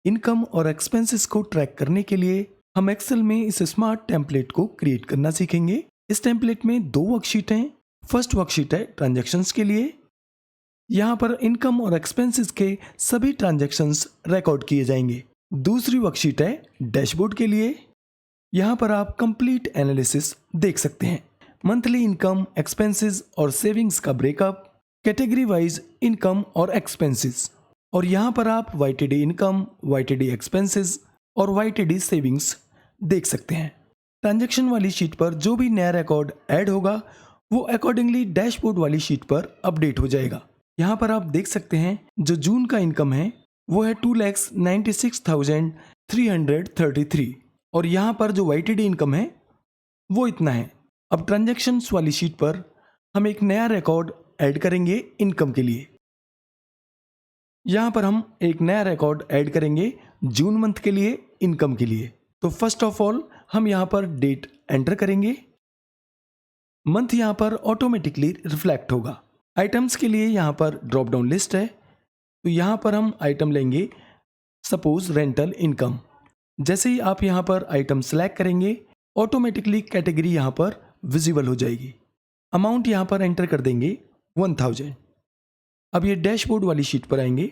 Income और expenses को track करने के लिए हम एक्सेल में इस स्मार्ट टेम्पलेट को क्रिएट करना सीखेंगे। इस टेम्पलेट में 2 वर्कशीट हैं। फर्स्ट वर्कशीट है ट्रांजैक्शंस के लिए। यहाँ पर इनकम और एक्सपेंसेस के सभी ट्रांजैक्शंस रिकॉर्ड किए जाएंगे। दूसरी वर्कशीट है डैशबोर्ड के लिए। यहाँ पर आप कंप्लीट एनालिसिस देख सकते हैं। मंथली इनकम, एक्सपेंसेस और सेविंग्स का ब्रेकअप, कैटेगरी वाइज इनकम और एक्सपेंसेस, और यहाँ पर आप वाईटीडी इनकम, वाईटीडी एक्सपेंसेस और वाईटीडी सेविंग्स देख सकते हैं। ट्रांजैक्शन वाली शीट पर जो भी नया रिकॉर्ड ऐड होगा वो अकॉर्डिंगली डैशबोर्ड वाली शीट पर अपडेट हो जाएगा। यहाँ पर आप देख सकते हैं जो जून का इनकम है वो है 2,96,333 और यहाँ पर जो वाईटीडी इनकम है वो इतना है। अब ट्रांजैक्शंस वाली शीट पर हम एक नया रिकॉर्ड ऐड करेंगे इनकम के लिए। यहाँ पर हम एक नया रिकॉर्ड ऐड करेंगे जून मंथ के लिए इनकम के लिए। तो फर्स्ट ऑफ ऑल हम यहाँ पर डेट एंटर करेंगे। मंथ यहाँ पर ऑटोमेटिकली रिफ्लेक्ट होगा। आइटम्स के लिए यहाँ पर ड्रॉप डाउन लिस्ट है, तो यहाँ पर हम आइटम लेंगे सपोज रेंटल इनकम। जैसे ही आप यहाँ पर आइटम सेलेक्ट करेंगे ऑटोमेटिकली कैटेगरी यहाँ पर विजिबल हो जाएगी। अमाउंट यहाँ पर एंटर कर देंगे 1000। अब ये डैशबोर्ड वाली शीट पर आएंगे।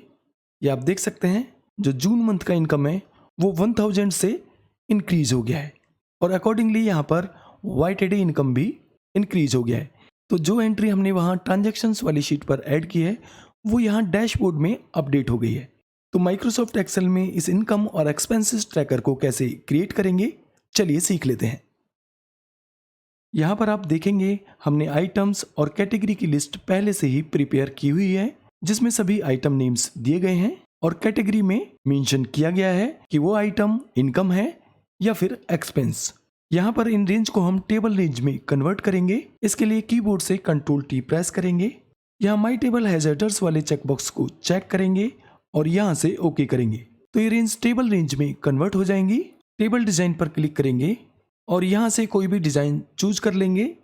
ये आप देख सकते हैं जो जून मंथ का इनकम है वो 1000 से इंक्रीज हो गया है और अकॉर्डिंगली यहाँ पर वाईटीडी इनकम भी इंक्रीज हो गया है। तो जो एंट्री हमने वहाँ ट्रांजैक्शंस वाली शीट पर ऐड की है वो यहाँ डैशबोर्ड में अपडेट हो गई है। तो माइक्रोसॉफ्ट एक्सेल में इस इनकम और एक्सपेंसेस ट्रैकर को कैसे क्रिएट करेंगे, चलिए सीख लेते हैं। यहाँ पर आप देखेंगे हमने आइटम्स और कैटेगरी की लिस्ट पहले से ही प्रिपेयर की हुई है जिसमें सभी आइटम नेम्स दिए गए हैं और कैटेगरी में मेंशन किया गया है कि वो आइटम इनकम है या फिर एक्सपेंस। यहाँ पर इन रेंज को हम टेबल रेंज में कन्वर्ट करेंगे। इसके लिए कीबोर्ड से कंट्रोल टी प्रेस करेंगे। यहाँ माई टेबल हैज हेडर्स वाले चेकबॉक्स को चेक करेंगे और यहाँ से ओके करेंगे तो ये रेंज टेबल रेंज में कन्वर्ट हो जाएंगी। टेबल डिजाइन पर क्लिक करेंगे और यहाँ से कोई भी डिजाइन चूज कर लेंगे।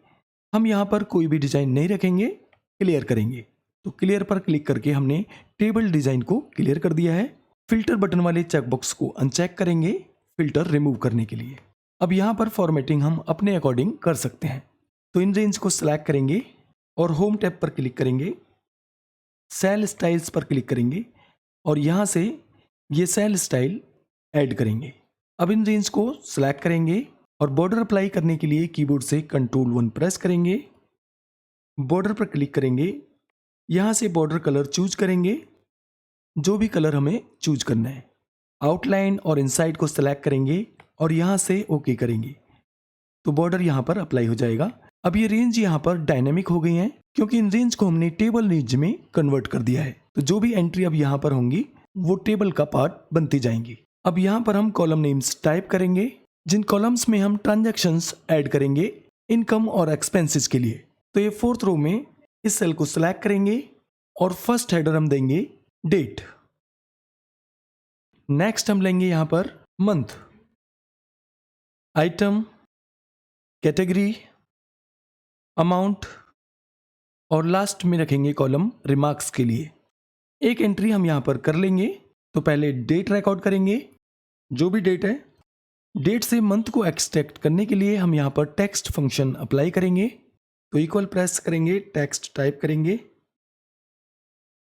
हम यहाँ पर कोई भी डिजाइन नहीं रखेंगे, क्लियर करेंगे। तो क्लियर पर क्लिक करके हमने टेबल डिजाइन को क्लियर कर दिया है। फिल्टर बटन वाले चेकबॉक्स को अनचेक करेंगे फिल्टर रिमूव करने के लिए। अब यहाँ पर फॉर्मेटिंग हम अपने अकॉर्डिंग कर सकते हैं। तो इन रेंज को सिलेक्ट करेंगे और होम टैब पर क्लिक करेंगे, सेल स्टाइल्स पर क्लिक करेंगे और यहाँ से ये सेल स्टाइल ऐड करेंगे। अब इन रेंज को सिलेक्ट करेंगे और बॉर्डर अप्लाई करने के लिए कीबोर्ड से कंट्रोल 1 प्रेस करेंगे। बॉर्डर पर क्लिक करेंगे, यहाँ से बॉर्डर कलर चूज करेंगे, जो भी कलर हमें चूज करना है। आउटलाइन और इनसाइड को सिलेक्ट करेंगे और यहाँ से ओके करेंगे तो बॉर्डर यहाँ पर अप्लाई हो जाएगा। अब ये रेंज यहाँ पर डायनेमिक हो गई है क्योंकि इन रेंज को हमने टेबल रेंज में कन्वर्ट कर दिया है। तो जो भी एंट्री अब यहाँ पर होंगी वो टेबल का पार्ट बनती जाएंगी। अब यहाँ पर हम कॉलम नेम्स टाइप करेंगे जिन कॉलम्स में हम ट्रांजैक्शंस ऐड करेंगे इनकम और एक्सपेंसेस के लिए। तो ये 4th रो में इस सेल को सिलेक्ट करेंगे और फर्स्ट हेडर हम देंगे डेट। नेक्स्ट हम लेंगे यहाँ per month, item, category, amount और लास्ट में रखेंगे कॉलम रिमार्क्स के लिए। एक एंट्री हम यहाँ पर कर लेंगे। तो पहले डेट रिकॉर्ड करेंगे, जो भी डेट है। डेट से मंथ को एक्सट्रैक्ट करने के लिए हम यहाँ पर टेक्स्ट फंक्शन अप्लाई करेंगे। तो इक्वल प्रेस करेंगे, टेक्स्ट टाइप करेंगे।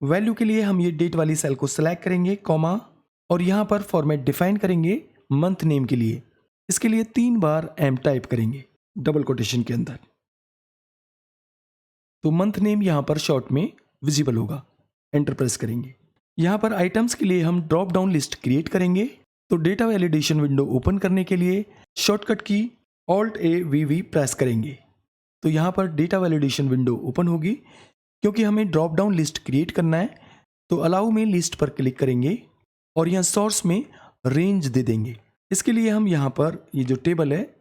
वैल्यू के लिए हम ये डेट वाली सेल को सिलेक्ट करेंगे, कॉमा, और यहाँ पर फॉर्मेट डिफाइन करेंगे मंथ नेम के लिए। इसके लिए 3 बार एम टाइप करेंगे डबल कोटेशन के अंदर। तो मंथ नेम यहाँ पर शॉर्ट में विजिबल होगा। एंटर प्रेस करेंगे। यहाँ पर आइटम्स के लिए हम ड्रॉप डाउन लिस्ट क्रिएट करेंगे। तो डेटा वैलिडेशन विंडो ओपन करने के लिए शॉर्टकट की Alt+A+V प्रेस करेंगे। तो यहाँ पर डेटा वैलिडेशन विंडो ओपन होगी। क्योंकि हमें ड्रॉप डाउन लिस्ट क्रिएट करना है तो अलाउ में लिस्ट पर क्लिक करेंगे और यहाँ सोर्स में रेंज दे देंगे। इसके लिए हम यहाँ पर ये जो टेबल है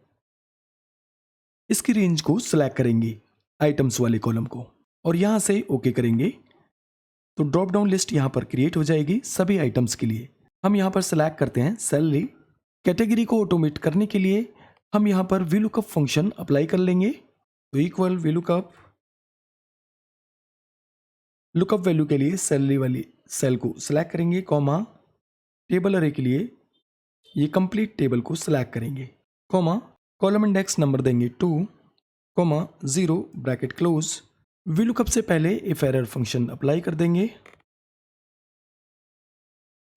इसकी रेंज को सिलेक्ट करेंगे आइटम्स वाले कॉलम को और यहाँ से ओके करेंगे। तो ड्रॉप डाउन लिस्ट यहाँ पर क्रिएट हो जाएगी सभी आइटम्स के लिए। हम यहाँ पर सिलेक्ट करते हैं सैलरी। कैटेगरी को ऑटोमेट करने के लिए हम यहाँ पर VLOOKUP फंक्शन अप्लाई कर लेंगे। तो इक्वल VLOOKUP, लुकअप वैल्यू के लिए सैलरी वाली सेल को सिलेक्ट करेंगे, कॉमा, टेबल अरे के लिए ये कंप्लीट टेबल को सिलेक्ट करेंगे, कॉमा कॉलम इंडेक्स नंबर देंगे 2, कॉमा 0 ब्रैकेट क्लोज। VLOOKUP से पहले इफ एरर फंक्शन अप्लाई कर देंगे,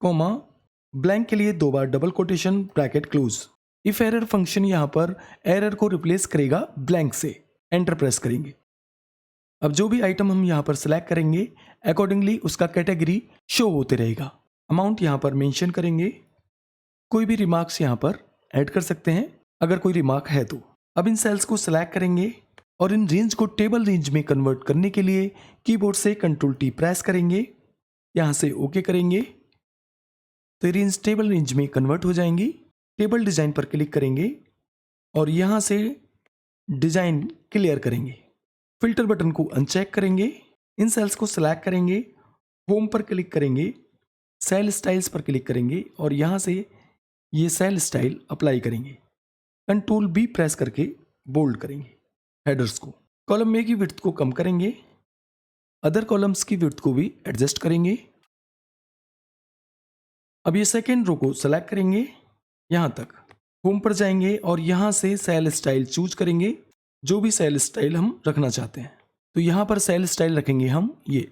कॉमा ब्लैंक के लिए 2 बार double quotation bracket close. If error function यहाँ पर एरर को रिप्लेस करेगा ब्लैंक से। एंटर प्रेस करेंगे। अब जो भी आइटम हम यहाँ पर सिलेक्ट करेंगे अकॉर्डिंगली उसका कैटेगरी शो होते रहेगा। अमाउंट यहाँ पर मेंशन करेंगे। कोई भी रिमार्क्स यहाँ पर ऐड कर सकते हैं अगर कोई रिमार्क है तो। अब इन सेल्स को सिलेक्ट करेंगे और इन रेंज को टेबल रेंज में कन्वर्ट करने के लिए कीबोर्ड से Ctrl+T प्रेस करेंगे, यहाँ से ओके करेंगे तो ये रेंज टेबल रेंज में कन्वर्ट हो जाएंगी। टेबल डिज़ाइन पर क्लिक करेंगे और यहाँ से डिज़ाइन क्लियर करेंगे। फिल्टर बटन को अनचेक करेंगे, इन सेल्स को सिलेक्ट करेंगे, होम पर क्लिक करेंगे, सेल स्टाइल्स पर क्लिक करेंगे और यहाँ से ये सेल स्टाइल अप्लाई करेंगे। Ctrl+B प्रेस करके बोल्ड करेंगे हेडर्स को। कॉलम ए की विड्थ को कम करेंगे, अदर कॉलम्स की विड्थ को भी एडजस्ट करेंगे। अब ये सेकेंड रो को सेलेक्ट करेंगे, यहाँ तक होम पर जाएंगे और यहाँ से सेल स्टाइल चूज करेंगे, जो भी सेल स्टाइल हम रखना चाहते हैं। तो यहाँ पर सेल स्टाइल रखेंगे हम ये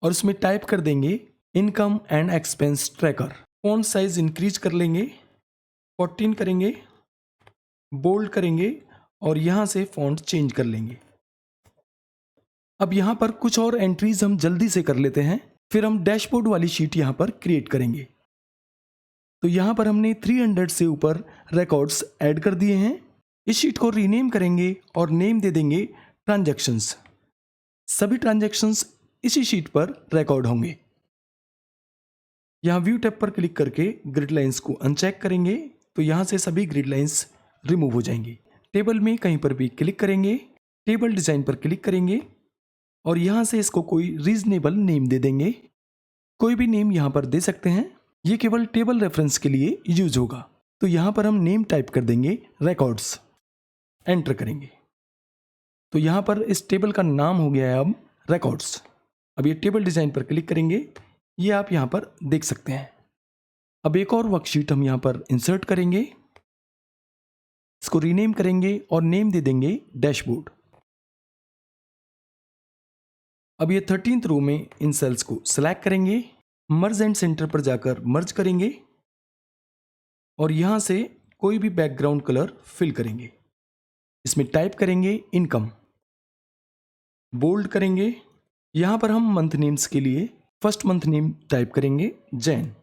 और उसमें टाइप कर देंगे income and expense tracker. Font size increase कर लेंगे, 14 करेंगे, बोल्ड करेंगे और यहाँ से फॉन्ट चेंज कर लेंगे। अब यहाँ पर कुछ और एंट्रीज हम जल्दी से कर लेते हैं, फिर हम डैशबोर्ड वाली शीट यहाँ पर क्रिएट करेंगे। तो यहाँ पर हमने 300 से ऊपर रिकॉर्ड्स ऐड कर दिए हैं। इस शीट को रीनेम करेंगे और नेम दे देंगे ट्रांजैक्शंस। सभी ट्रांजैक्शंस इसी शीट पर रिकॉर्ड होंगे। यहाँ व्यू टैब पर क्लिक करके ग्रिड लाइंस को अनचेक करेंगे तो यहाँ से सभी ग्रिड लाइंस रिमूव हो जाएंगी। टेबल में कहीं पर भी क्लिक करेंगे, टेबल डिज़ाइन पर क्लिक करेंगे और यहाँ से इसको कोई रीजनेबल नेम दे देंगे। कोई भी नेम यहाँ पर दे सकते हैं, ये केवल टेबल रेफरेंस के लिए यूज होगा। तो यहाँ पर हम नेम टाइप कर देंगे रिकॉर्ड्स, एंटर करेंगे तो यहाँ पर इस टेबल का नाम हो गया है अब रिकॉर्ड्स। अब ये टेबल डिज़ाइन पर क्लिक करेंगे, ये आप यहाँ पर देख सकते हैं। अब एक और वर्कशीट हम यहाँ पर इंसर्ट करेंगे, इसको रीनेम करेंगे और नेम दे देंगे डैशबोर्ड। अब ये 13th रो में इन सेल्स को सिलेक्ट करेंगे, मर्ज एंड सेंटर पर जाकर मर्ज करेंगे और यहाँ से कोई भी बैकग्राउंड कलर फिल करेंगे। इसमें टाइप करेंगे इनकम, बोल्ड करेंगे। यहाँ पर हम मंथ नेम्स के लिए फर्स्ट मंथ नेम टाइप करेंगे जैन।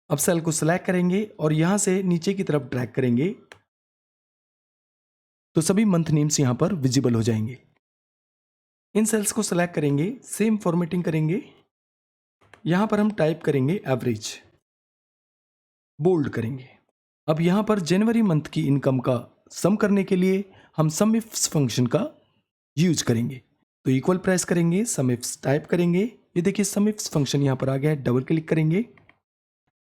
अब सेल को सिलेक्ट करेंगे और यहाँ से नीचे की तरफ ड्रैग करेंगे तो सभी मंथ नेम्स यहाँ पर विजिबल हो जाएंगे। इन सेल्स को सिलेक्ट करेंगे, सेम फॉर्मेटिंग करेंगे। यहाँ पर हम टाइप करेंगे एवरेज, बोल्ड करेंगे। अब यहाँ पर जनवरी मंथ की इनकम का सम करने के लिए हम सम इफ्स फंक्शन का यूज करेंगे। तो इक्वल प्रेस करेंगे, सम इफ्स टाइप करेंगे। ये देखिए सम इफ्स फंक्शन यहाँ पर आ गया है, डबल क्लिक करेंगे।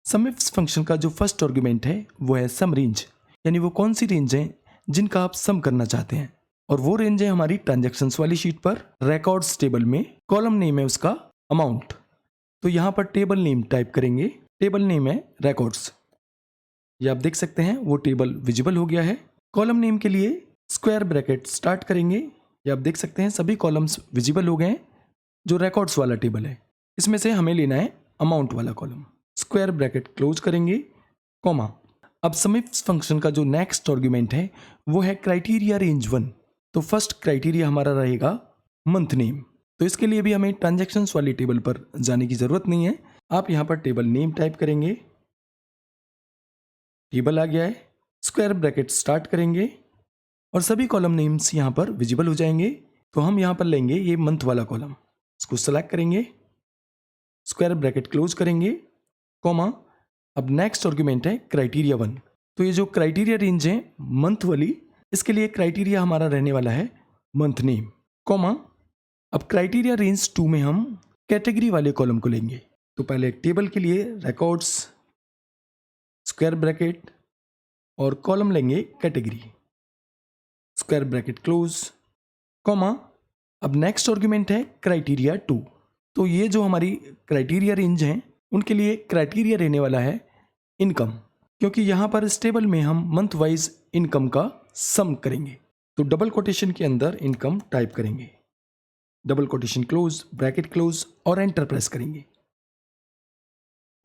सम इफ्स फंक्शन का जो फर्स्ट आर्गुमेंट है वो है सम रेंज, यानी वो कौन सी रेंज है जिनका आप सम करना चाहते हैं। और वो रेंज है हमारी ट्रांजैक्शंस वाली शीट पर। रिकॉर्ड्स टेबल में कॉलम नेम है उसका अमाउंट, तो यहाँ पर टेबल नेम टाइप करेंगे। टेबल नेम है रिकॉर्ड्स, ये आप देख सकते हैं वो टेबल विजिबल हो गया है। कॉलम नेम के लिए स्क्वायर ब्रैकेट स्टार्ट करेंगे, ये आप देख सकते हैं सभी कॉलम्स विजिबल हो गए हैं। जो रिकॉर्ड्स वाला टेबल है इसमें से हमें लेना है अमाउंट वाला कॉलम। स्क्वायर ब्रैकेट क्लोज करेंगे, कॉमा। अब सम इफ्स फंक्शन का जो नेक्स्ट आर्गुमेंट है वो है क्राइटेरिया रेंज 1। तो फर्स्ट क्राइटेरिया हमारा रहेगा मंथ नेम। तो इसके लिए भी हमें ट्रांजैक्शंस वाली टेबल पर जाने की जरूरत नहीं है। आप यहाँ पर टेबल नेम टाइप करेंगे, टेबल आ गया है। स्क्वायर ब्रैकेट स्टार्ट करेंगे और सभी कॉलम नेम्स यहाँ पर विजिबल हो जाएंगे। तो हम यहाँ पर लेंगे ये मंथ वाला कॉलम, इसको सेलेक्ट करेंगे, स्क्वायर ब्रैकेट क्लोज करेंगे, कॉमा। अब नेक्स्ट आर्गुमेंट है क्राइटेरिया 1। तो ये जो क्राइटेरिया रेंज है मंथ वाली, इसके लिए क्राइटेरिया हमारा रहने वाला है मंथ नेम, कॉमा। अब क्राइटेरिया रेंज 2 में हम कैटेगरी वाले कॉलम को लेंगे। तो पहले टेबल के लिए रिकॉर्ड्स, स्क्वायर ब्रैकेट और कॉलम लेंगे category, square bracket close, comma. अब नेक्स्ट आर्गुमेंट है क्राइटेरिया 2। तो ये जो हमारी क्राइटेरिया रेंज है उनके लिए क्राइटेरिया रहने वाला है इनकम, क्योंकि यहाँ पर इस टेबल में हम मंथ वाइज इनकम का सम करेंगे। तो डबल कोटेशन के अंदर इनकम टाइप करेंगे, double quotation close, bracket close और एंटर प्रेस करेंगे।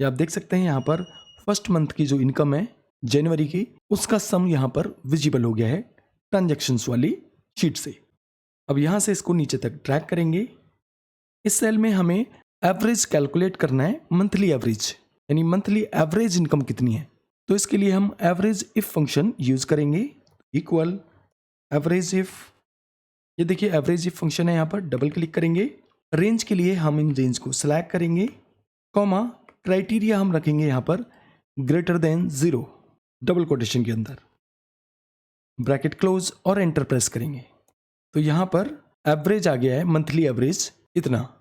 ये आप देख सकते हैं यहाँ पर फर्स्ट मंथ की जो इनकम है जनवरी की, उसका सम यहाँ पर विजिबल हो गया है ट्रांजैक्शंस वाली शीट से। अब यहाँ से इसको नीचे तक ड्रैग करेंगे। इस सेल में हमें एवरेज कैलकुलेट करना है, मंथली एवरेज, यानी मंथली एवरेज इनकम कितनी है। तो इसके लिए हम एवरेज इफ फंक्शन यूज करेंगे, इक्वल एवरेज इफ। ये देखिए एवरेज इफ फंक्शन है, यहाँ पर डबल क्लिक करेंगे। रेंज के लिए हम इन रेंज को सिलेक्ट करेंगे, कॉमा क्राइटेरिया हम रखेंगे यहाँ पर ग्रेटर देन 0 डबल कोटेशन के अंदर, ब्रैकेट क्लोज और एंटर प्रेस करेंगे। तो यहाँ पर एवरेज आ गया है, मंथली एवरेज इतना।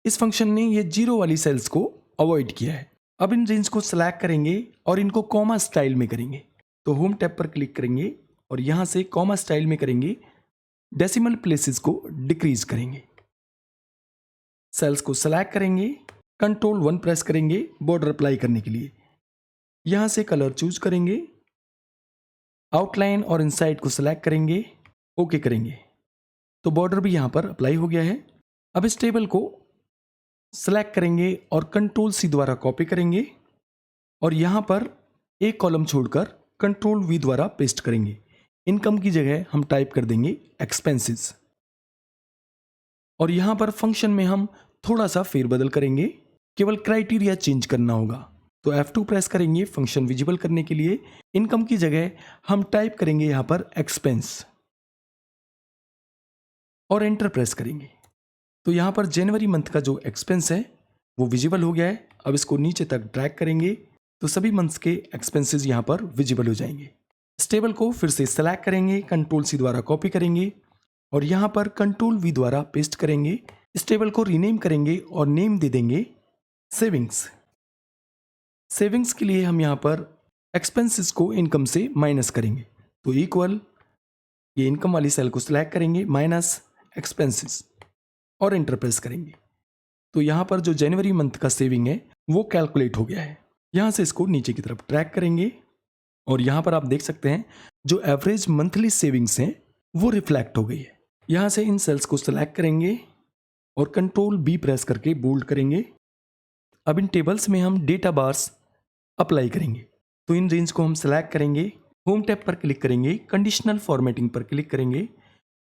इस फंक्शन ने ये 0 वाली सेल्स को अवॉइड किया है। अब इन रेंज को सिलेक्ट करेंगे और इनको कॉमा स्टाइल में करेंगे। तो होम टैब पर क्लिक करेंगे और यहाँ से कॉमा स्टाइल में करेंगे, डेसिमल प्लेसेस को डिक्रीज करेंगे। सेल्स को सिलेक्ट करेंगे, कंट्रोल 1 प्रेस करेंगे बॉर्डर अप्लाई करने के लिए। यहाँ से कलर चूज करेंगे, आउटलाइन और इनसाइड को सिलेक्ट करेंगे, ओके करेंगे। तो बॉर्डर भी यहाँ पर अप्लाई हो गया है। अब इस टेबल को सिलेक्ट करेंगे और कंट्रोल सी द्वारा कॉपी करेंगे और यहाँ पर एक कॉलम छोड़कर कंट्रोल वी द्वारा पेस्ट करेंगे। इनकम की जगह हम टाइप कर देंगे एक्सपेंसेस। और यहाँ पर फंक्शन में हम थोड़ा सा फेरबदल करेंगे, केवल क्राइटेरिया चेंज करना होगा। तो F2 प्रेस करेंगे फंक्शन विजिबल करने के लिए। इनकम की जगह हम टाइप करेंगे यहाँ पर एक्सपेंस और एंटर प्रेस करेंगे। तो यहाँ पर जनवरी मंथ का जो एक्सपेंस है वो विजिबल हो गया है। अब इसको नीचे तक ड्रैग करेंगे तो सभी मंथ्स के एक्सपेंसेस यहाँ पर विजिबल हो जाएंगे। इस टेबल को फिर से सेलेक्ट करेंगे, कंट्रोल सी द्वारा कॉपी करेंगे और यहाँ पर कंट्रोल वी द्वारा पेस्ट करेंगे। इस टेबल को रीनेम करेंगे और नेम दे देंगे सेविंग्स। सेविंग्स के लिए हम यहाँ पर एक्सपेंसेस को इनकम से माइनस करेंगे। तो इक्वल, ये इनकम वाली सेल को सिलेक्ट करेंगे, माइनस एक्सपेंसेस और एंटर प्रेस करेंगे। तो यहाँ पर जो जनवरी मंथ का सेविंग है वो कैलकुलेट हो गया है। यहाँ से इसको नीचे की तरफ ट्रैक करेंगे और यहाँ पर आप देख सकते हैं जो एवरेज मंथली सेविंग्स हैं वो रिफ्लेक्ट हो गई है। यहाँ से इन सेल्स को सिलेक्ट करेंगे और कंट्रोल बी प्रेस करके बोल्ड करेंगे। अब इन टेबल्स में हम डेटा बार्स अप्लाई करेंगे। तो इन रेंज को हम सिलेक्ट करेंगे, होम टैब पर क्लिक करेंगे, कंडीशनल फॉर्मेटिंग पर क्लिक करेंगे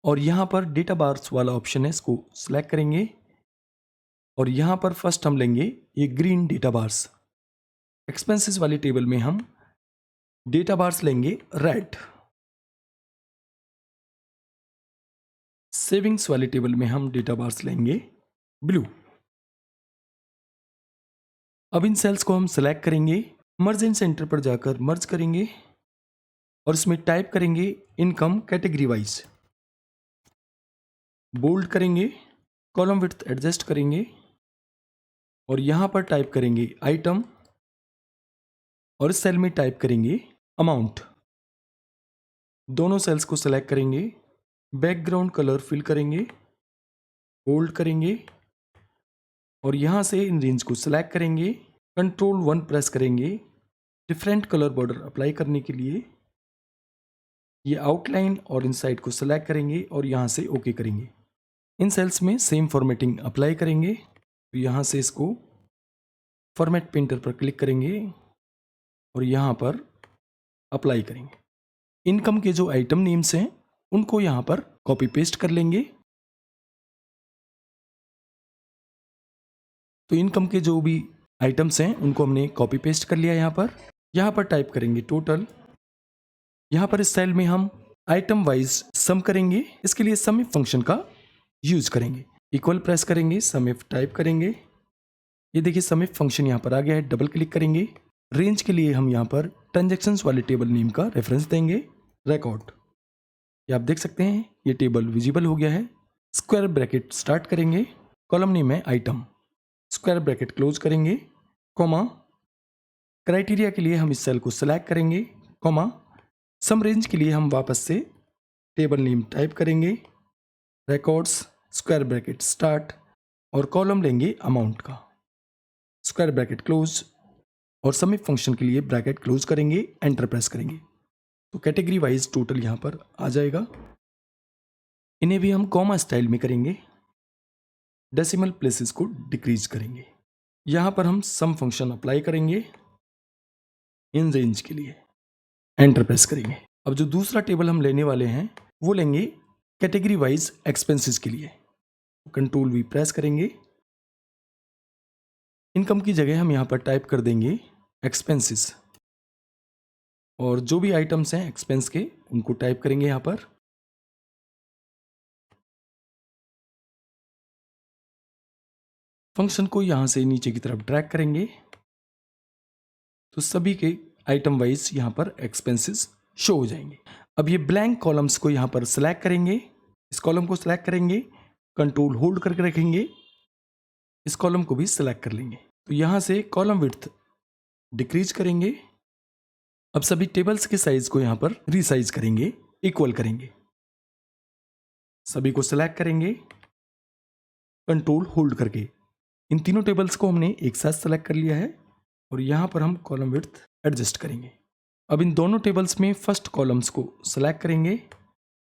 और यहाँ पर डेटा बार्स वाला ऑप्शन है, इसको सिलेक्ट करेंगे और यहाँ पर फर्स्ट हम लेंगे ये ग्रीन डेटा बार्स। एक्सपेंसेस वाली टेबल में हम डेटा बार्स लेंगे रेड। सेविंग्स वाली टेबल में हम डेटा बार्स लेंगे ब्लू। अब इन सेल्स को हम सिलेक्ट करेंगे, मर्ज इन सेंटर पर जाकर मर्ज करेंगे और इसमें टाइप करेंगे इनकम कैटेगरी वाइज, बोल्ड करेंगे, कॉलम विड्थ एडजस्ट करेंगे और यहाँ पर टाइप करेंगे आइटम और इस सेल में टाइप करेंगे अमाउंट। दोनों सेल्स को सिलेक्ट करेंगे, बैकग्राउंड कलर फिल करेंगे, बोल्ड करेंगे और यहाँ से इन रेंज को सिलेक्ट करेंगे, कंट्रोल 1 प्रेस करेंगे डिफरेंट कलर बॉर्डर अप्लाई करने के लिए। ये आउटलाइन और इनसाइड को सिलेक्ट करेंगे और यहाँ से ओके करेंगे। इन सेल्स में सेम फॉर्मेटिंग अप्लाई करेंगे। तो यहाँ से इसको फॉर्मेट पेंटर पर क्लिक करेंगे और यहाँ पर अप्लाई करेंगे। इनकम के जो आइटम नेम्स हैं उनको यहाँ पर कॉपी पेस्ट कर लेंगे। तो इनकम के जो भी आइटम्स हैं उनको हमने कॉपी पेस्ट कर लिया। यहाँ पर टाइप करेंगे टोटल। यहाँ पर इस सेल में हम आइटम वाइज सम करेंगे। इसके लिए सम इफ फंक्शन का यूज करेंगे। इक्वल प्रेस करेंगे, सम इफ टाइप करेंगे। ये देखिए सम इफ फंक्शन यहाँ पर आ गया है। डबल क्लिक करेंगे। रेंज के लिए हम यहाँ पर ट्रांजैक्शंस वाले टेबल नेम का रेफरेंस देंगे रिकॉर्ड। ये आप देख सकते हैं ये टेबल विजिबल हो गया है। स्क्वायर ब्रैकेट स्टार्ट करेंगे, कॉलम नेम है आइटम, स्क्वायर ब्रैकेट क्लोज करेंगे, कॉमा क्राइटेरिया के लिए हम इस सेल को सिलेक्ट करेंगे, कॉमा सम रेंज के लिए हम वापस से टेबल नेम टाइप करेंगे रिकॉर्ड्स, स्क्वायर ब्रैकेट स्टार्ट और कॉलम लेंगे अमाउंट का। स्क्वायर ब्रैकेट क्लोज, और सम इफ फंक्शन के लिए ब्रैकेट क्लोज करेंगे, एंटर प्रेस करेंगे तो कैटेगरी वाइज टोटल यहाँ पर आ जाएगा। इन्हें भी हम कॉमा स्टाइल में करेंगे, डेसिमल प्लेसेस को डिक्रीज करेंगे। यहाँ पर हम सम फंक्शन अप्लाई करेंगे इन रेंज के लिए, एंटर प्रेस करेंगे। अब जो दूसरा टेबल हम लेने वाले हैं वो लेंगे कैटेगरी वाइज एक्सपेंसेस के लिए। कंट्रोल वी प्रेस करेंगे, इनकम की जगह हम यहाँ पर टाइप कर देंगे एक्सपेंसेस, और जो भी आइटम्स हैं एक्सपेंस के उनको टाइप करेंगे यहाँ पर। फंक्शन को यहाँ से नीचे की तरफ ड्रैग करेंगे तो सभी के आइटम वाइज यहाँ पर एक्सपेंसेस शो हो जाएंगे। अब ये ब्लैंक कॉलम्स को यहाँ पर सिलेक्ट करेंगे, इस कॉलम को सिलेक्ट करेंगे, कंट्रोल होल्ड करके रखेंगे, इस कॉलम को भी सिलेक्ट कर लेंगे। तो यहाँ से कॉलम विड्थ डिक्रीज करेंगे। अब सभी टेबल्स के साइज को यहाँ पर रीसाइज करेंगे, इक्वल करेंगे। सभी को सिलेक्ट करेंगे, कंट्रोल होल्ड करके। इन तीनों टेबल्स को हमने एक साथ सेलेक्ट कर लिया है और यहाँ पर हम कॉलम विड्थ एडजस्ट करेंगे। अब इन दोनों टेबल्स में फर्स्ट कॉलम्स को सेलेक्ट करेंगे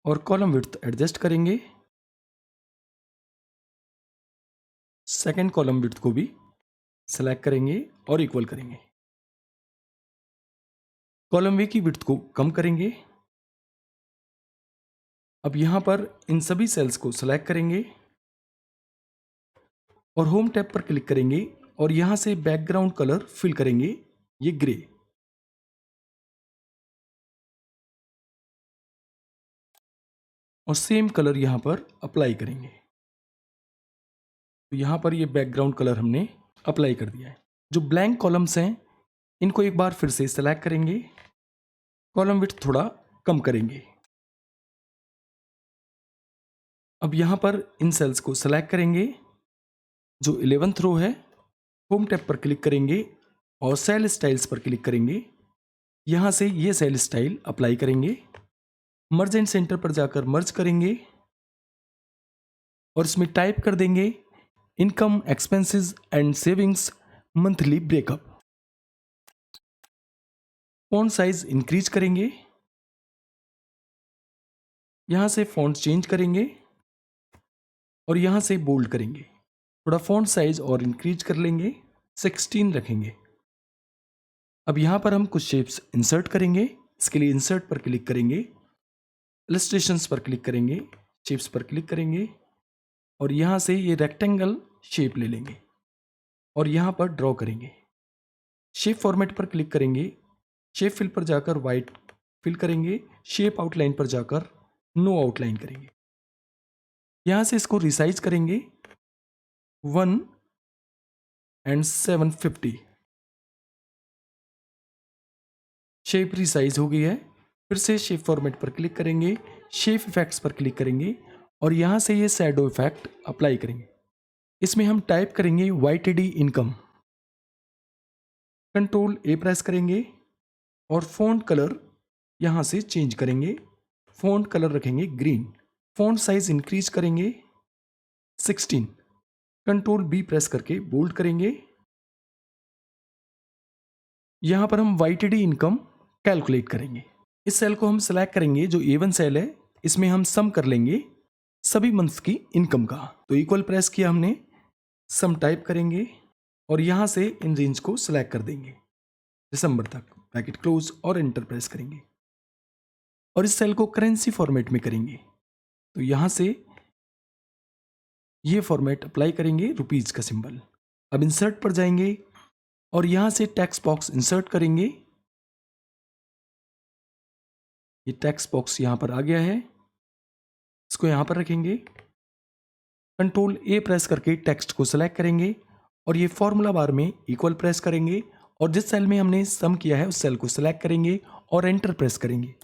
और कॉलम विड्थ एडजस्ट करेंगे, सेकंड कॉलम विड्थ को भी सेलेक्ट करेंगे और इक्वल करेंगे। कॉलम वे की विड्थ को कम करेंगे। अब यहाँ पर इन सभी सेल्स को सेलेक्ट करेंगे और होम टैब पर क्लिक करेंगे और यहाँ से बैकग्राउंड कलर फिल करेंगे, ये ग्रे। और सेम कलर यहाँ पर अप्लाई करेंगे। तो यहाँ पर ये बैकग्राउंड कलर हमने अप्लाई कर दिया है। जो ब्लैंक कॉलम्स हैं इनको एक बार फिर से सेलेक्ट करेंगे, कॉलम विड्थ थोड़ा कम करेंगे। अब यहाँ पर इन सेल्स को सेलेक्ट करेंगे, जो 11th रो है, होम टैब पर क्लिक करेंगे और सेल स्टाइल्स पर क्लिक करेंगे। यहाँ से ये सेल स्टाइल अप्लाई करेंगे, मर्ज एंड सेंटर पर जाकर मर्ज करेंगे और इसमें टाइप कर देंगे income expenses and savings monthly breakup. Font size increase करेंगे, यहाँ से फॉन्ट चेंज करेंगे और यहाँ से बोल्ड करेंगे। थोड़ा फॉन्ट साइज और इंक्रीज कर लेंगे, 16 रखेंगे। अब यहाँ पर हम कुछ शेप्स इंसर्ट करेंगे। इसके लिए इंसर्ट पर क्लिक करेंगे, इलस्ट्रेशंस पर क्लिक करेंगे, शेप्स पर क्लिक करेंगे और यहाँ से ये रेक्टेंगल शेप ले लेंगे और यहाँ पर ड्रॉ करेंगे। शेप फॉर्मेट पर क्लिक करेंगे, शेप फिल पर जाकर वाइट फिल करेंगे, शेप आउटलाइन पर जाकर नो आउटलाइन करेंगे। यहाँ से इसको रिसाइज करेंगे 1 and 750। शेप रिसाइज हो गई है। फिर से शेप फॉर्मेट पर क्लिक करेंगे, शेप इफेक्ट्स पर क्लिक करेंगे और यहाँ से ये शैडो इफेक्ट अप्लाई करेंगे। इसमें हम टाइप करेंगे YTD income, control A press करेंगे और फॉन्ट कलर यहाँ से चेंज करेंगे। फॉन्ट कलर रखेंगे ग्रीन, फॉन्ट साइज इंक्रीज करेंगे 16, कंट्रोल B प्रेस करके बोल्ड करेंगे। यहाँ पर हम YTD इनकम कैलकुलेट करेंगे। इस सेल को हम सेलेक्ट करेंगे, जो A1 सेल है, इसमें हम सम कर लेंगे सभी मंथ्स की इनकम का। तो इक्वल प्रेस किया हमने, सम टाइप करेंगे और यहाँ से इन रेंज को सिलेक्ट कर देंगे दिसंबर तक, ब्रैकेट क्लोज और एंटर प्रेस करेंगे और इस सेल को करेंसी फॉर्मेट में करेंगे। तो यहाँ से ये फॉर्मेट अप्लाई करेंगे, रुपीज का सिंबल। अब इंसर्ट पर जाएंगे और यहाँ से टेक्स्ट बॉक्स इंसर्ट करेंगे। ये टेक्स्ट बॉक्स यहाँ पर आ गया है, इसको यहाँ पर रखेंगे, कंट्रोल A प्रेस करके टेक्स्ट को सिलेक्ट करेंगे और ये फॉर्मूला बार में इक्वल प्रेस करेंगे और जिस सेल में हमने सम किया है उस सेल को सिलेक्ट करेंगे और एंटर प्रेस करेंगे।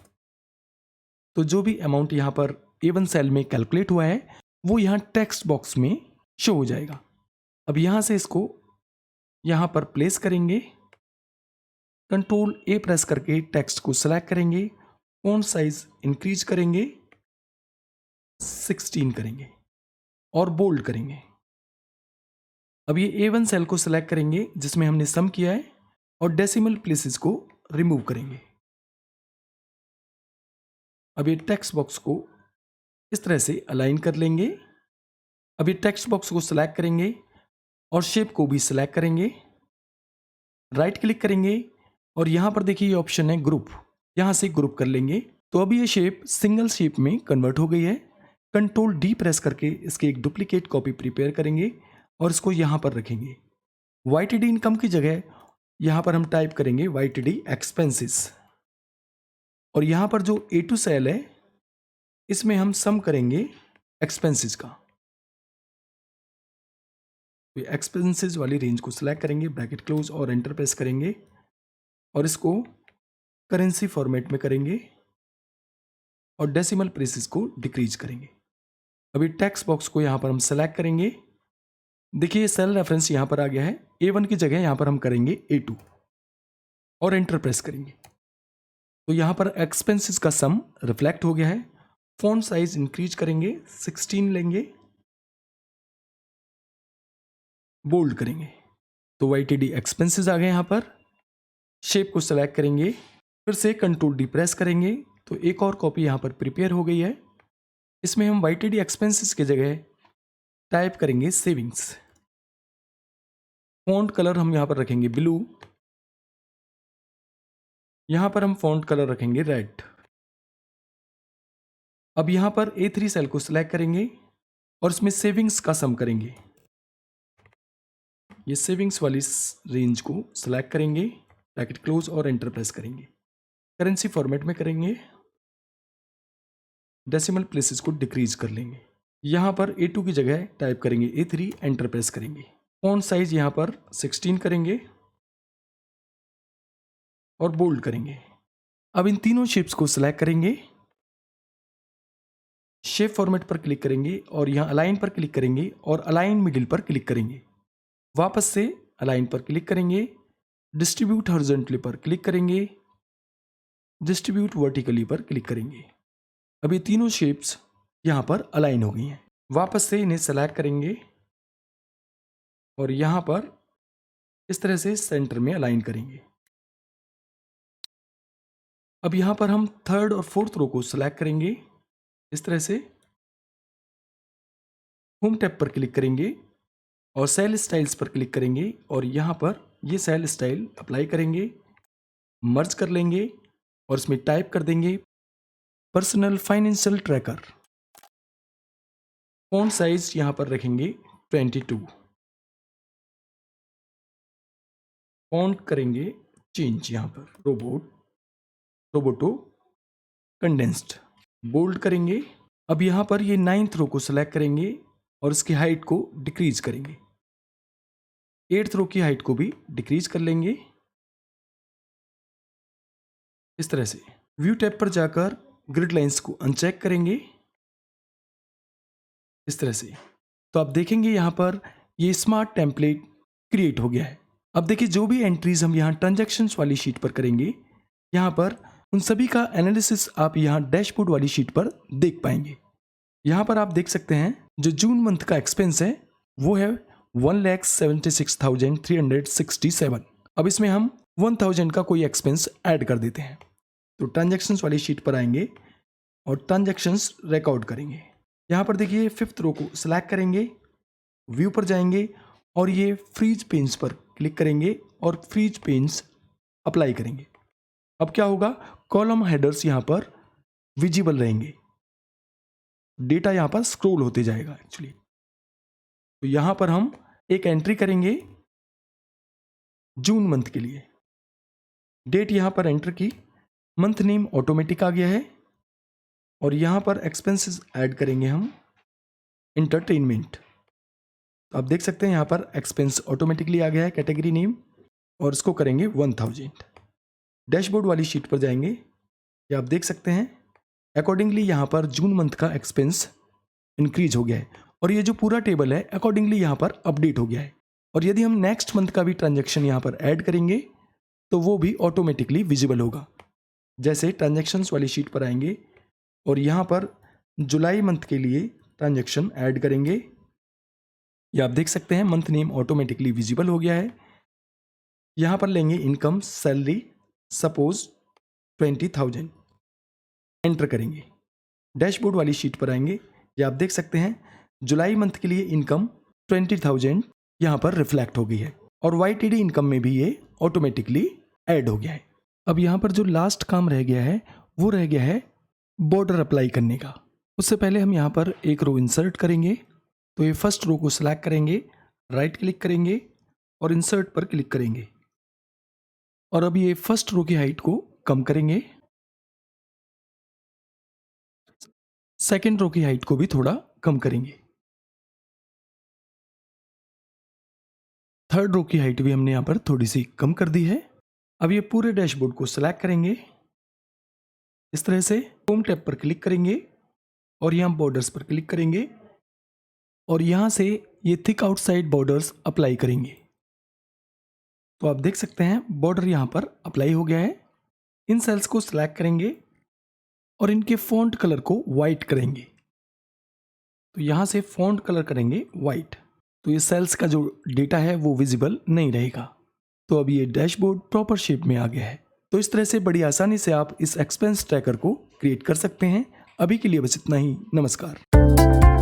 तो जो भी अमाउंट यहाँ पर A1 सेल में कैलकुलेट हुआ है वो यहाँ टेक्स्ट बॉक्स में शो हो जाएगा। अब यहाँ से इसको यहाँ पर प्लेस करेंगे, कंट्रोल A प्रेस करके टेक्स्ट को सिलेक्ट करेंगे, फॉन्ट साइज इंक्रीज करेंगे, 16 करेंगे और बोल्ड करेंगे। अब ये A1 सेल को सिलेक्ट करेंगे जिसमें हमने सम किया है और डेसिमल प्लेसेस को रिमूव करेंगे। अब ये टेक्स्ट बॉक्स को इस तरह से अलाइन कर लेंगे। अब ये टेक्स्ट बॉक्स को सिलेक्ट करेंगे और शेप को भी सिलेक्ट करेंगे, राइट क्लिक करेंगे और यहाँ पर देखिए ये ऑप्शन है ग्रुप, यहाँ से ग्रुप कर लेंगे। तो अभी ये शेप सिंगल शेप में कन्वर्ट हो गई है। कंट्रोल डी प्रेस करके इसकी एक डुप्लीकेट कॉपी प्रिपेयर करेंगे और इसको यहाँ पर रखेंगे। YTD इनकम की जगह यहाँ पर हम टाइप करेंगे YTD एक्सपेंसेस और यहाँ पर जो A2 सेल है इसमें हम सम करेंगे एक्सपेंसेस का। एक्सपेंसेस वाली रेंज को सिलेक्ट करेंगे, ब्रैकेट क्लोज और एंटर प्रेस करेंगे और इसको करेंसी फॉर्मेट में करेंगे और डेसिमल प्लेसेस को डिक्रीज करेंगे। अभी टेक्स्ट बॉक्स को यहाँ पर हम सेलेक्ट करेंगे। देखिए सेल रेफरेंस यहाँ पर आ गया है। A1 की जगह यहाँ पर हम करेंगे A2 और एंटर प्रेस करेंगे। तो यहाँ पर एक्सपेंसेस का सम रिफ्लेक्ट हो गया है। फॉन्ट साइज इंक्रीज करेंगे, 16 लेंगे, बोल्ड करेंगे। तो YTD एक्सपेंसेस आ गए। यहाँ पर शेप को सेलेक्ट करेंगे, फिर से कंट्रोल डी प्रेस करेंगे तो एक और कॉपी यहाँ पर प्रिपेयर हो गई है। इसमें हम YTD एक्सपेंसेस की जगह टाइप करेंगे सेविंग्स। फॉन्ट कलर हम यहाँ पर रखेंगे ब्लू, यहाँ पर हम फॉन्ट कलर रखेंगे रेड। अब यहाँ पर A3 सेल को सिलेक्ट करेंगे और इसमें सेविंग्स का सम करेंगे। ये सेविंग्स वाली रेंज को सिलेक्ट करेंगे, ब्रैकेट क्लोज और एंटर प्रेस करेंगे। करेंसी फॉर्मेट में करेंगे, डेसिमल प्लेसेस को डिक्रीज कर लेंगे। यहाँ पर A2 की जगह टाइप करेंगे A3, एंटर प्रेस करेंगे। फॉन्ट साइज यहाँ पर 16 करेंगे और बोल्ड करेंगे। अब इन तीनों शेप्स को सिलेक्ट करेंगे, शेप फॉर्मेट पर क्लिक करेंगे और यहाँ अलाइन पर क्लिक करेंगे और अलाइन मिडिल पर क्लिक करेंगे। वापस से अलाइन पर क्लिक करेंगे, डिस्ट्रीब्यूट हॉरिजॉन्टली पर क्लिक करेंगे, डिस्ट्रीब्यूट वर्टिकली पर क्लिक करेंगे। अब ये तीनों शेप्स यहाँ पर अलाइन हो गई हैं। वापस से इन्हें सेलेक्ट करेंगे और यहाँ पर इस तरह से सेंटर में अलाइन करेंगे। अब यहाँ पर हम थर्ड और फोर्थ रो को सिलेक्ट करेंगे, इस तरह से होम टैब पर क्लिक करेंगे और सेल स्टाइल्स पर क्लिक करेंगे और यहाँ पर ये सेल स्टाइल अप्लाई करेंगे, मर्ज कर लेंगे और इसमें टाइप कर देंगे personal financial tracker. Font size यहाँ पर रखेंगे 22, फॉन्ट करेंगे चेंज, यहाँ पर रोबोटो कंडेंस्ड, बोल्ड करेंगे। अब यहाँ पर ये 9th रो को सिलेक्ट करेंगे और इसकी हाइट को डिक्रीज करेंगे। 8th रो की हाइट को भी डिक्रीज कर लेंगे इस तरह से। व्यू टैब पर जाकर ग्रिड लाइंस को अनचेक करेंगे इस तरह से। तो आप देखेंगे यहाँ पर ये स्मार्ट टेम्पलेट क्रिएट हो गया है। अब देखिए जो भी एंट्रीज हम यहाँ ट्रांजैक्शंस वाली शीट पर करेंगे, यहाँ पर उन सभी का एनालिसिस आप यहाँ डैशबोर्ड वाली शीट पर देख पाएंगे। यहाँ पर आप देख सकते हैं जो जून मंथ का एक्सपेंस है वो है 1,76,367। अब इसमें हम 1000 का कोई एक्सपेंस ऐड कर देते हैं। तो ट्रांजैक्शंस वाली शीट पर आएंगे और ट्रांजैक्शंस रिकॉर्ड करेंगे। यहाँ पर देखिए 5th रो को सिलेक्ट करेंगे, व्यू पर जाएंगे और ये फ्रीज पेन्स पर क्लिक करेंगे और फ्रीज पेन्स अप्लाई करेंगे। अब क्या होगा, कॉलम हेडर्स यहाँ पर विजिबल रहेंगे, डेटा यहाँ पर स्क्रॉल होते जाएगा एक्चुअली। तो यहाँ पर हम एक एंट्री करेंगे जून मंथ के लिए, डेट यहाँ पर एंटर की, मंथ नेम ऑटोमेटिक आ गया है और यहाँ पर एक्सपेंसेस ऐड करेंगे हम एंटरटेनमेंट। तो आप देख सकते हैं यहाँ पर एक्सपेंस ऑटोमेटिकली आ गया है, कैटेगरी नेम, और इसको करेंगे 1000। डैशबोर्ड वाली शीट पर जाएंगे, ये आप देख सकते हैं अकॉर्डिंगली यहाँ पर जून मंथ का एक्सपेंस इंक्रीज हो गया है और ये जो पूरा टेबल है अकॉर्डिंगली यहाँ पर अपडेट हो गया है। और यदि हम नेक्स्ट मंथ का भी ट्रांजैक्शन यहाँ पर ऐड करेंगे तो वो भी ऑटोमेटिकली विजिबल होगा। जैसे ट्रांजैक्शंस वाली शीट पर आएंगे और यहाँ पर जुलाई मंथ के लिए ट्रांजैक्शन ऐड करेंगे ये आप देख सकते हैं मंथ नेम ऑटोमेटिकली विजिबल हो गया है। यहाँ पर लेंगे इनकम सैलरी, सपोज 20,000, एंटर करेंगे। डैशबोर्ड वाली शीट पर आएंगे। ये आप देख सकते हैं जुलाई मंथ के लिए इनकम 20,000 यहाँ पर रिफ्लेक्ट हो गई है और YTD इनकम में भी ये ऑटोमेटिकली ऐड हो गया है। अब यहाँ पर जो लास्ट काम रह गया है वो रह गया है बॉर्डर अप्लाई करने का। उससे पहले हम यहाँ पर एक रो इंसर्ट करेंगे। तो ये फर्स्ट रो को सिलेक्ट करेंगे, राइट क्लिक करेंगे और इंसर्ट पर क्लिक करेंगे और अब ये फर्स्ट रो की हाइट को कम करेंगे। सेकेंड रो की हाइट को भी थोड़ा कम करेंगे। थर्ड रो की हाइट भी हमने यहाँ पर थोड़ी सी कम कर दी है। अब ये पूरे डैशबोर्ड को सिलेक्ट करेंगे इस तरह से। होम टैब पर क्लिक करेंगे और यहाँ बॉर्डर्स पर क्लिक करेंगे और यहाँ से ये थिक आउटसाइड बॉर्डर्स अप्लाई करेंगे। तो आप देख सकते हैं बॉर्डर यहाँ पर अप्लाई हो गया है। इन सेल्स को सिलेक्ट करेंगे और इनके फॉन्ट कलर को वाइट करेंगे। तो यहाँ से फॉन्ट कलर करेंगे वाइट, तो ये सेल्स का जो डेटा है वो विजिबल नहीं रहेगा। तो अब ये डैशबोर्ड प्रॉपर शेप में आ गया है। तो इस तरह से बड़ी आसानी से आप इस एक्सपेंस ट्रैकर को क्रिएट कर सकते हैं। अभी के लिए बस इतना ही। नमस्कार।